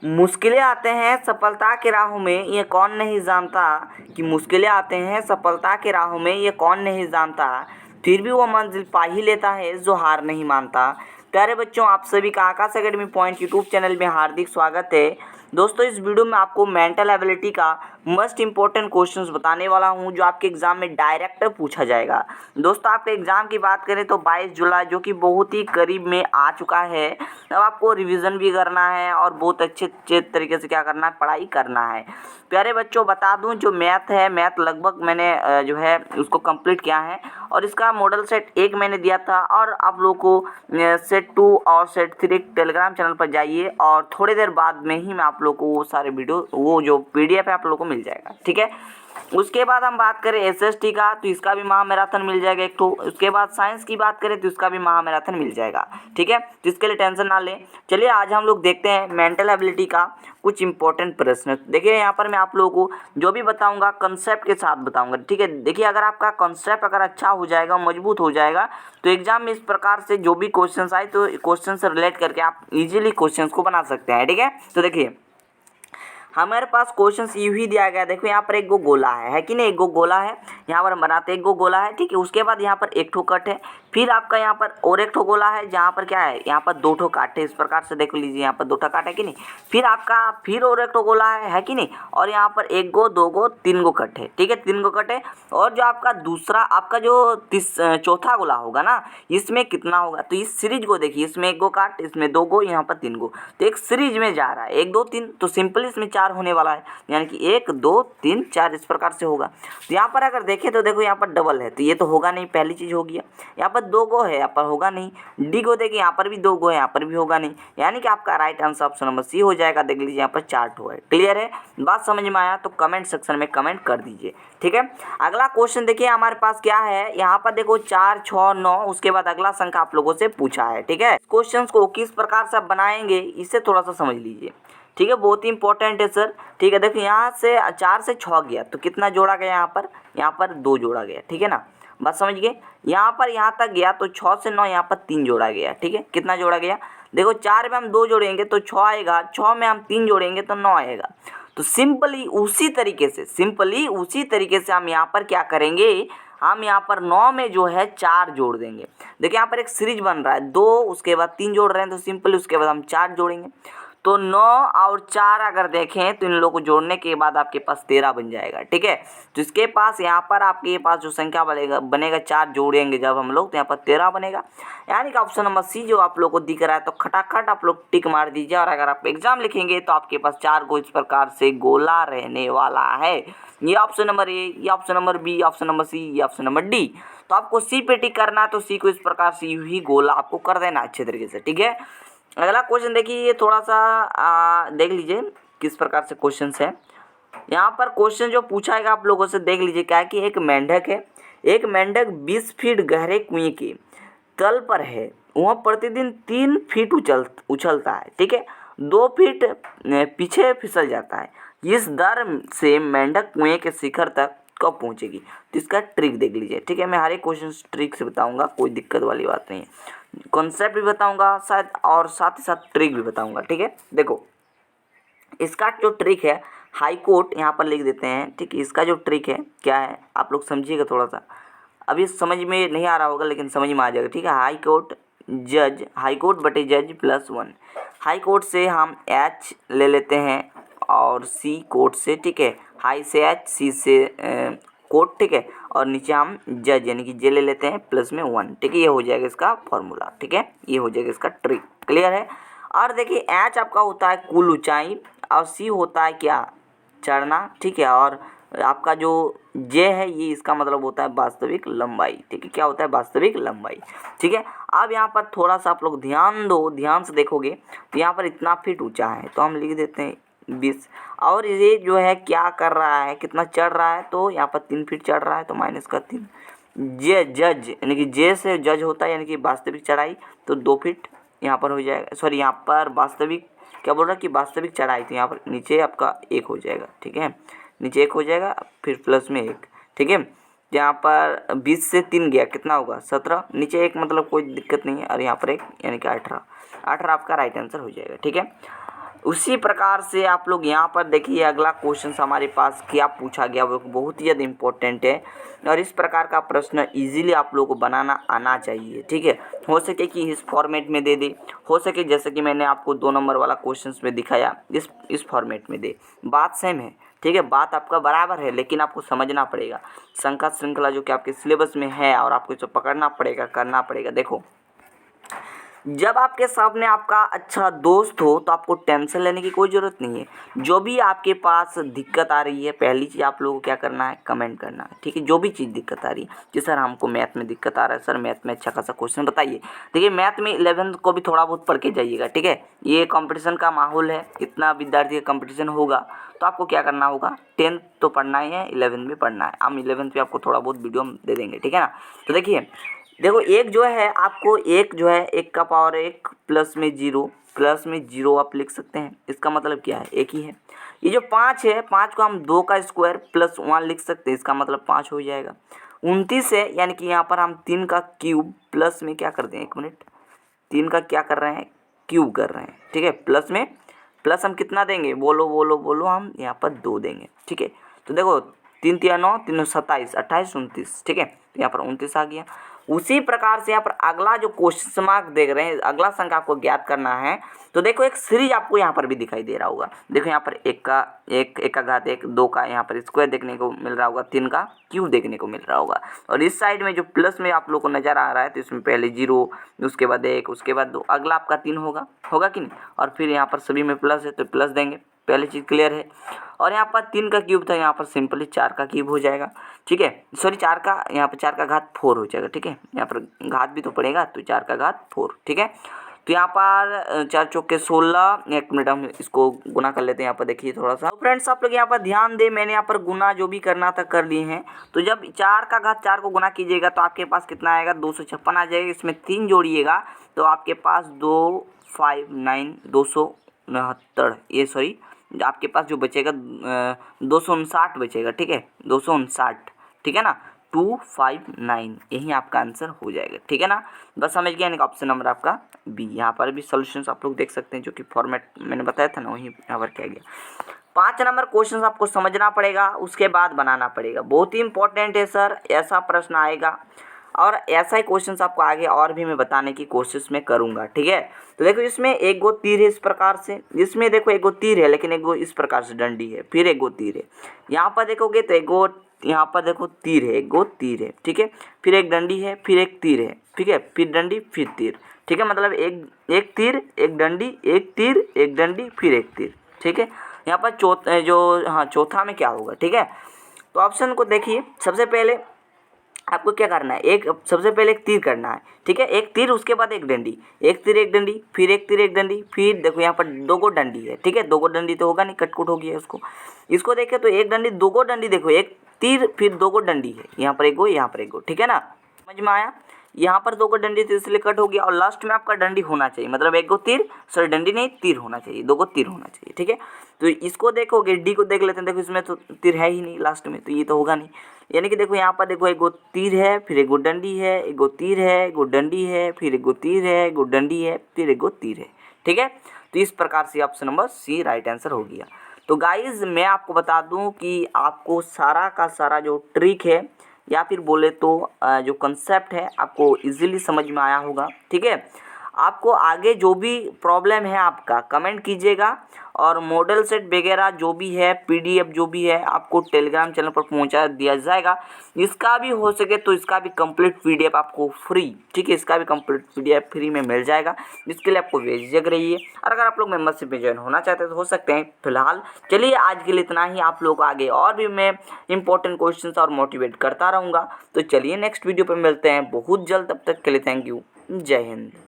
मुश्किलें आते हैं सफलता के राहों में, ये कौन नहीं जानता कि मुश्किलें आते हैं सफलता के राहों में, ये कौन नहीं जानता, फिर भी वो मंजिल पा ही लेता है जो हार नहीं मानता। प्यारे बच्चों, आप सभी का आकाश एकेडमी पॉइंट यूट्यूब चैनल में हार्दिक स्वागत है। दोस्तों, इस वीडियो में आपको मेंटल एबिलिटी का मोस्ट इंपॉर्टेंट क्वेश्चंस बताने वाला हूं जो आपके एग्जाम में डायरेक्ट पूछा जाएगा। दोस्तों, आपके एग्जाम की बात करें तो 22 जुलाई जो कि बहुत ही करीब में आ चुका है। अब आपको रिवीजन भी करना है और बहुत अच्छे तरीके से क्या करना है, पढ़ाई करना है। प्यारे बच्चों, बता दूं जो मैथ है, मैथ लगभग मैंने जो है उसको कंप्लीट किया है और इसका मॉडल सेट 1 मैंने दिया था और आप लोगों को सेट 2 और सेट 3 टेलीग्राम चैनल पर जाइए और थोड़ी देर बाद में ही मैं आप लोगों को वो सारे वीडियो, वो जो पीडीएफ है आप लोगों को मिल जाएगा। ठीक है। उसके बाद हम बात करें एसएसटी का, तो इसका भी महामैराथन मिल जाएगा एक तो। उसके बाद साइंस की बात करें तो इसका भी महामैराथन मिल जाएगा। ठीक है, तो इसके लिए टेंशन ना लें। चलिए आज हम लोग देखते हैं मेंटल एबिलिटी का कुछ इंपॉर्टेंट प्रश्न। देखिए यहाँ पर मैं आप लोगों को जो भी बताऊंगा कंसेप्ट के साथ बताऊंगा। ठीक है, देखिए अगर आपका कंसेप्ट अगर अच्छा हो जाएगा, मजबूत हो जाएगा, तो एग्जाम में इस प्रकार से जो भी क्वेश्चन आए तो क्वेश्चन से रिलेट करके आप इजीली क्वेश्चन को बना सकते हैं। ठीक है, तो देखिए हमारे पास क्वेश्चन यूं ही दिया गया है। देखो यहाँ पर एक गो गोला है कि नहीं, एक गो गोला है, यहाँ पर हम बनाते एक गो गोला है। ठीक है, उसके बाद यहाँ पर एक ठो कट है, फिर आपका यहाँ पर और एक ठो गोला है जहाँ पर क्या है, यहाँ पर 2 ठो काट है। इस प्रकार से देख लीजिए, यहाँ पर 2 ठो काट है कि नहीं, फिर आपका फिर और एक ठो गोला है कि नहीं, और यहाँ पर 1 गो 2 गो 3 गो कट है। ठीक है, 3 गो कट है। और जो आपका दूसरा आपका जो चौथा गोला होगा ना, इसमें कितना होगा, तो इस सीरीज को देखिए, इसमें 1 गो काट, इसमें 2 गो, यहाँ पर 3 गो, तो एक सीरीज में जा रहा है 1 2 3, तो सिंपल इसमें 4 होने वाला है, यानी कि 1 2 3 4 इस प्रकार से होगा। तो यहाँ पर अगर देखें तो देखो यहाँ पर डबल है, तो ये तो होगा नहीं, पहली चीज हो गया। यहाँ पर 2 गो है, यहाँ पर होगा नहीं। डी को देखिए, यहाँ पर भी 2 गो है, यहाँ पर भी होगा नहीं, यानी कि आपका right answer option number C हो जाएगा। देख लीजिए यहाँ पर 4 ठो है। क्लियर है, बात समझ में आया तो कमेंट सेक्शन में कमेंट कर दीजिए। ठीक है, अगला क्वेश्चन देखिए हमारे पास क्या है, यहाँ पर देखो 4 6 9, उसके बाद अगला संख्या आप लोगों से पूछा है। ठीक है, क्वेश्चन को किस प्रकार से आप बनाएंगे इसे थोड़ा सा समझ लीजिए। ठीक है, बहुत ही इंपॉर्टेंट है सर। ठीक है, देखो यहाँ से 4 से 6 गया तो कितना जोड़ा गया, यहाँ पर 2 जोड़ा गया। ठीक है ना, बात समझ गए। यहाँ पर यहाँ तक गया तो 6 से 9 यहाँ पर 3 जोड़ा गया। ठीक है, कितना जोड़ा गया, देखो 4 में हम 2 जोड़ेंगे तो 6 आएगा, 6 में हम 3 जोड़ेंगे तो 9 आएगा। तो सिंपली उसी तरीके से हम यहाँ पर क्या करेंगे, हम यहाँ पर 9 में जो है 4 जोड़ देंगे। देखिए यहाँ पर एक सीरीज बन रहा है, 2 उसके बाद 3 जोड़ रहे हैं, तो सिंपली उसके बाद हम 4 जोड़ेंगे। तो 9 और 4 अगर देखें तो इन लोगों को जोड़ने के बाद आपके पास 13 बन जाएगा। ठीक है, तो इसके पास यहाँ पर आपके पास जो संख्या बनेगा 4 जोड़ेंगे जब हम लोग, तो यहाँ पर 13 बनेगा। यानी कि ऑप्शन नंबर सी जो आप लोग को दिख रहा है, तो खटाखट आप लोग टिक मार दीजिए। और अगर आप एग्जाम लिखेंगे तो आपके पास 4 को इस प्रकार से गोला रहने वाला है। ये ऑप्शन नंबर ए, ये option number B, option number C, ये ऑप्शन नंबर डी। तो आपको सी पे टिक करना है, तो सी को इस प्रकार से यूं ही गोला आपको कर देना अच्छे तरीके से। ठीक है, अगला क्वेश्चन देखिए, ये थोड़ा सा देख लीजिए किस प्रकार से क्वेश्चन है। यहाँ पर क्वेश्चन जो पूछा है आप लोगों से, देख लीजिए क्या है कि एक मेंढक है, एक मेंढक 20 फीट गहरे कुएं के तल पर है, वह प्रतिदिन 3 फीट उछलता है। ठीक है, 2 फीट पीछे फिसल जाता है। इस दर से मेंढक कुएं के शिखर तक कब पहुंचेगी, तो इसका ट्रिक देख लीजिए। ठीक है, मैं हर एक क्वेश्चन ट्रिक से बताऊंगा, कोई दिक्कत वाली बात नहीं है। कॉन्सेप्ट भी बताऊंगा शायद, और साथ ही साथ ट्रिक भी बताऊंगा। ठीक है, देखो इसका जो ट्रिक है, हाई कोर्ट यहाँ पर लिख देते हैं। ठीक है, इसका जो ट्रिक है क्या है आप लोग समझिएगा थोड़ा सा, अभी समझ में नहीं आ रहा होगा लेकिन समझ में आ जाएगा। ठीक है, हाई कोर्ट जज, हाई कोर्ट बटे जज +1। हाई कोर्ट से हम एच ले लेते हैं और सी कोर्ट से, ठीक है, हाई से एच, सी से कोर्ट, ठीक है, और नीचे हम जज यानी कि जे ले लेते हैं +1। ठीक है, ये हो जाएगा इसका फॉर्मूला। ठीक है, ये हो जाएगा इसका ट्रिक। क्लियर है। और देखिए एच आपका होता है कुल ऊंचाई और सी होता है क्या, चढ़ना। ठीक है, और आपका जो जे है ये इसका मतलब होता है वास्तविक लंबाई। ठीक है, क्या होता है, वास्तविक लंबाई। ठीक है, अब यहाँ पर थोड़ा सा आप लोग ध्यान दो, ध्यान से देखोगे तो यहाँ पर इतना फीट ऊंचा है, तो हम लिख देते हैं 20। और ये जो है क्या कर रहा है, कितना चढ़ रहा है, तो यहाँ पर 3 फीट चढ़ रहा है, तो -3। जे जज यानी कि जे से जज होता है यानी कि वास्तविक चढ़ाई, तो 2 फीट यहाँ पर हो जाएगा। सॉरी, यहाँ पर वास्तविक क्या बोल रहा है कि वास्तविक चढ़ाई, तो यहाँ पर नीचे आपका 1 हो जाएगा। ठीक है, नीचे 1 हो जाएगा, फिर +1। ठीक है, यहाँ पर 20 से 3 गया, कितना होगा 17, नीचे 1 मतलब कोई दिक्कत नहीं है, और यहाँ पर 1 यानी कि 18 आपका राइट आंसर हो जाएगा। ठीक है, उसी प्रकार से आप लोग यहाँ पर देखिए अगला क्वेश्चन हमारे पास क्या पूछा गया, वो बहुत ही ज़्यादा इम्पोर्टेंट है और इस प्रकार का प्रश्न इजीली आप लोगों को बनाना आना चाहिए। ठीक है, हो सके कि इस फॉर्मेट में दे दे, हो सके जैसे कि मैंने आपको 2 नंबर वाला क्वेश्चन में दिखाया इस फॉर्मेट में दे। बात सेम है, ठीक है, बात आपका बराबर है, लेकिन आपको समझना पड़ेगा संख्या श्रृंखला जो कि आपके सिलेबस में है और आपको इसे पकड़ना पड़ेगा, करना पड़ेगा। देखो, जब आपके सामने आपका अच्छा दोस्त हो तो आपको टेंशन लेने की कोई ज़रूरत नहीं है। जो भी आपके पास दिक्कत आ रही है, पहली चीज़ आप लोगों को क्या करना है, कमेंट करना है। ठीक है, जो भी चीज़ दिक्कत आ रही है कि सर हमको मैथ में दिक्कत आ रहा है, सर मैथ में अच्छा खासा क्वेश्चन बताइए। देखिए, मैथ में 11th को भी थोड़ा बहुत पढ़ के जाइएगा। ठीक है, ये कंपटीशन का माहौल है, इतना विद्यार्थी का कंपटीशन होगा तो आपको क्या करना होगा, 10th तो पढ़ना ही है, 11th भी पढ़ना है। हम 11th पे आपको थोड़ा बहुत वीडियो दे देंगे। ठीक है ना। तो देखो एक जो है आपको एक जो है 1 का पावर 1 प्लस में जीरो आप लिख सकते हैं। इसका मतलब क्या है, एक ही है। ये जो 5 है, 5 को हम 2 का स्क्वायर प्लस 1 लिख सकते हैं, इसका मतलब 5 हो जाएगा। 29 है, यानी कि यहाँ पर हम 3 का क्यूब प्लस में क्या करते हैं, 1 मिनट, 3 का क्या कर रहे हैं, क्यूब कर रहे हैं। ठीक है, प्लस में प्लस हम कितना देंगे, बोलो, हम यहाँ पर 2 देंगे। ठीक है, तो देखो 3 3 9, 3 27, 28 29। ठीक है, तो यहाँ पर 29 आ गया। उसी प्रकार से यहाँ पर अगला जो क्वेश्चन मार्क देख रहे हैं, अगला संख्या आपको ज्ञात करना है। तो देखो एक सीरीज आपको यहाँ पर भी दिखाई दे रहा होगा। देखो यहाँ पर 1 का घात 1, 2 का यहाँ पर स्क्वायर देखने को मिल रहा होगा, 3 का क्यूब देखने को मिल रहा होगा। और इस साइड में जो प्लस में आप लोग को नजर आ रहा है, तो इसमें पहले 0, उसके बाद 1, उसके बाद 2, अगला आपका 3 होगा कि नहीं। और फिर यहाँ पर सभी में प्लस है तो प्लस देंगे, पहली चीज़ क्लियर है। और यहाँ पर 3 का क्यूब था, यहाँ पर सिंपली 4 का क्यूब हो जाएगा। ठीक है, सॉरी 4 का, यहाँ पर 4 का घात 4 हो जाएगा। ठीक है, यहाँ पर घात भी तो पड़ेगा, तो 4 का घात 4। ठीक है, तो यहाँ पर 4 चौके 16, 1 मिनट हम इसको गुना कर लेते हैं। यहाँ पर देखिए थोड़ा सा, तो फ्रेंड्स आप लोग यहाँ पर ध्यान दें, मैंने यहाँ पर गुना जो भी करना था कर लिए हैं। तो जब 4 का घात 4 को गुना कीजिएगा तो आपके पास कितना आएगा, 256 आ जाएगा। इसमें 3 जोड़िएगा तो आपके पास 259, ये सॉरी आपके पास जो बचेगा 259 बचेगा। ठीक है, 259, ठीक है ना, 259, यही आपका आंसर हो जाएगा। ठीक है ना, बस समझ गया। यानी ऑप्शन नंबर आपका बी। यहाँ पर भी सॉल्यूशंस आप लोग देख सकते हैं, जो कि फॉर्मेट मैंने बताया था ना, वही यहाँ पर किया गया। 5 नंबर क्वेश्चन आपको समझना पड़ेगा, उसके बाद बनाना पड़ेगा। बहुत ही इंपॉर्टेंट है सर, ऐसा प्रश्न आएगा और ऐसा ही क्वेश्चंस आपको आगे और भी मैं बताने की कोशिश में करूंगा। ठीक है, तो देखो इसमें एक गो तीर है इस प्रकार से, इसमें देखो एक गो तीर है, लेकिन एक गो इस प्रकार से डंडी है, फिर एक गो तीर है। यहाँ पर देखोगे तो एक गो, यहाँ पर देखो तीर है, एक गो तीर है। ठीक है, फिर एक डंडी है, फिर एक तीर है। ठीक है, फिर डंडी, फिर तीर। ठीक है, मतलब एक तीर, एक डंडी, एक तीर, एक डंडी, फिर एक तीर। ठीक है, यहाँ पर चौथा में क्या होगा। ठीक है, तो ऑप्शन को देखिए, सबसे पहले आपको क्या करना है, सबसे पहले एक तीर करना है। ठीक है, एक तीर, उसके बाद एक डंडी, एक तीर एक डंडी, फिर एक तीर एक डंडी, फिर देखो यहाँ पर 2 गो डंडी है। ठीक है, 2 गो डंडी तो होगा नहीं, कटकुट हो गया इसको देखे तो एक डंडी, 2 गो डंडी, देखो एक तीर फिर 2 गो डंडी है, यहाँ पर एक गो, यहाँ पर एक गो। ठीक है ना, समझ में आया। यहाँ पर 2 गो डंडी तो इसलिए कट हो गया, और लास्ट में आपका डंडी होना चाहिए, मतलब एक गो तीर, सॉरी डंडी नहीं, तीर होना चाहिए, 2 गो तीर होना चाहिए। ठीक है, तो इसको देखोगे, डी को देख लेते हैं। देखो इसमें तो तीर है ही नहीं लास्ट में, तो ये तो होगा नहीं। यानी कि देखो यहाँ पर देखो एक गो तीर है, फिर एक गो डंडी है, एक गो तीर है, एक गो डंडी है, फिर एक गो तीर है, एक गो डंडी है, फिर एक गो तीर है। ठीक है, तो इस प्रकार से option number C right answer हो गया। तो गाइज मैं आपको बता दूं कि आपको सारा का सारा जो ट्रिक है, या फिर बोले तो जो कंसेप्ट है, आपको इजीली समझ में आया होगा। ठीक है, आपको आगे जो भी प्रॉब्लम है आपका कमेंट कीजिएगा, और मॉडल सेट वगैरह जो भी है, पीडीएफ जो भी है, आपको टेलीग्राम चैनल पर पहुंचा दिया जाएगा। इसका भी हो सके तो इसका भी कंप्लीट पीडीएफ आपको फ्री, ठीक है, इसका भी कंप्लीट पीडीएफ फ्री में मिल जाएगा। इसके लिए आपको बेझिझक रहिए, और अगर आप लोग मेंबरशिप में ज्वाइन होना चाहते हैं तो हो सकते हैं। फिलहाल चलिए आज के लिए इतना ही। आप लोग आगे और भी मैं इंपॉर्टेंट क्वेश्चन और मोटिवेट करता रहूँगा। तो चलिए नेक्स्ट वीडियो पर मिलते हैं बहुत जल्द, तब तक के लिए थैंक यू, जय हिंद।